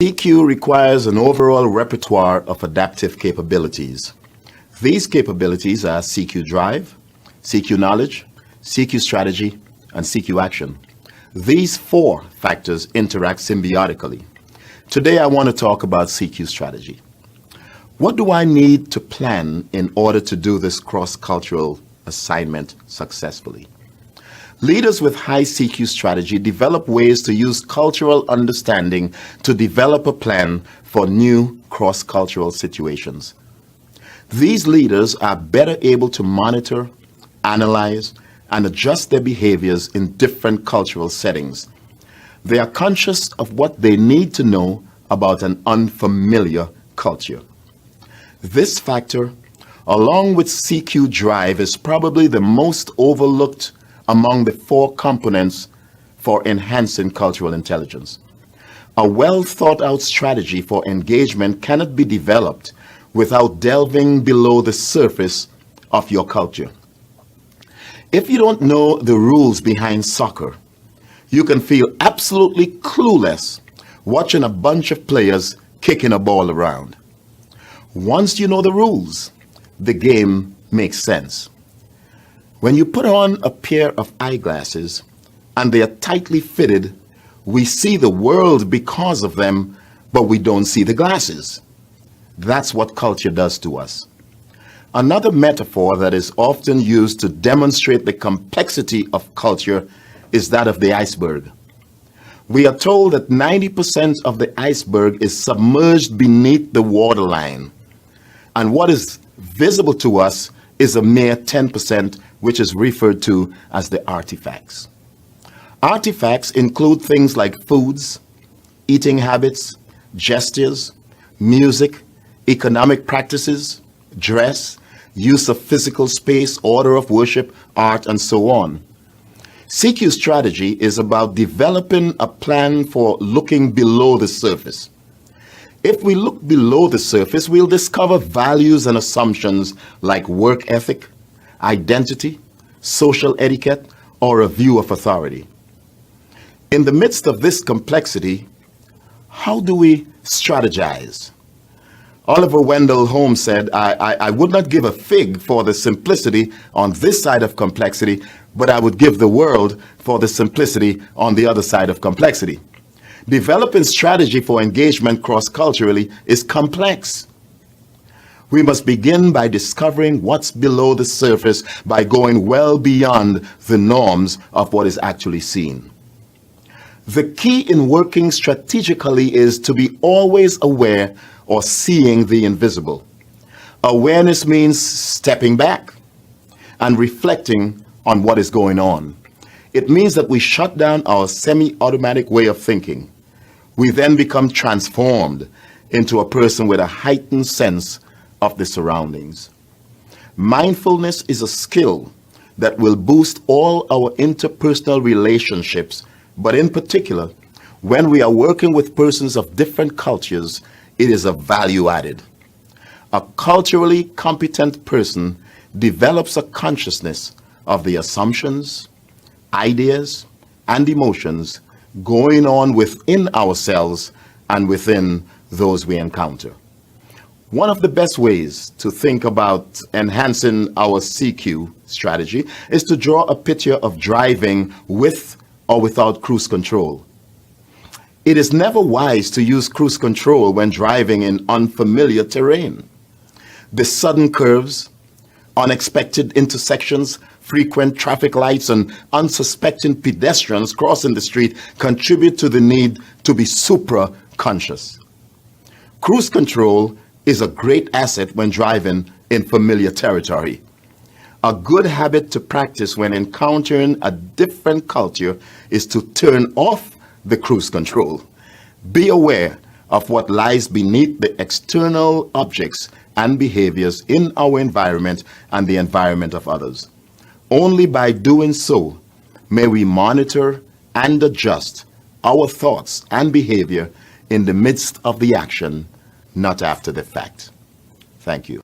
CQ requires an overall repertoire of adaptive capabilities. These capabilities are CQ drive, CQ knowledge, CQ strategy, and CQ action. These four factors interact symbiotically. Today I want to talk about CQ strategy. What do I need to plan in order to do this cross-cultural assignment successfully? Leaders with high CQ strategy develop ways to use cultural understanding to develop a plan for new cross-cultural situations. These leaders are better able to monitor, analyze, and adjust their behaviors in different cultural settings. They are conscious of what they need to know about an unfamiliar culture. This factor, along with CQ drive, is probably the most overlooked among the four components for enhancing cultural intelligence. A well thought out strategy for engagement cannot be developed without delving below the surface of your culture. If you don't know the rules behind soccer, you can feel absolutely clueless watching a bunch of players kicking a ball around. Once you know the rules, the game makes sense. When you put on a pair of eyeglasses and they are tightly fitted, we see the world because of them, but we don't see the glasses. That's what culture does to us. Another metaphor that is often used to demonstrate the complexity of culture is that of the iceberg. We are told that 90% of the iceberg is submerged beneath the waterline, and what is visible to us is a mere 10%, which is referred to as the artifacts. Artifacts include things like foods, eating habits, gestures, music, economic practices, dress, use of physical space, order of worship, art, and so on. CQ strategy is about developing a plan for looking below the surface. If we look below the surface, we'll discover values and assumptions like work ethic, identity, social etiquette, or a view of authority. In the midst of this complexity, how do we strategize? Oliver Wendell Holmes said, I would not give a fig for the simplicity on this side of complexity, but I would give the world for the simplicity on the other side of complexity. Developing strategy for engagement cross-culturally is complex. We must begin by discovering what's below the surface by going well beyond the norms of what is actually seen. The key in working strategically is to be always aware or seeing the invisible. Awareness means stepping back and reflecting on what is going on. It means that we shut down our semi-automatic way of thinking. We then become transformed into a person with a heightened sense of the surroundings. Mindfulness is a skill that will boost all our interpersonal relationships, but in particular, when we are working with persons of different cultures, it is a value added. A culturally competent person develops a consciousness of the assumptions, ideas, and emotions going on within ourselves and within those we encounter. One of the best ways to think about enhancing our CQ strategy is to draw a picture of driving with or without cruise control. It is never wise to use cruise control when driving in unfamiliar terrain. The sudden curves, unexpected intersections, frequent traffic lights, and unsuspecting pedestrians crossing the street contribute to the need to be supra-conscious. Cruise control is a great asset when driving in familiar territory. A good habit to practice when encountering a different culture is to turn off the cruise control. Be aware of what lies beneath the external objects and behaviors in our environment and the environment of others. Only by doing so may we monitor and adjust our thoughts and behavior in the midst of the action, not after the fact. Thank you.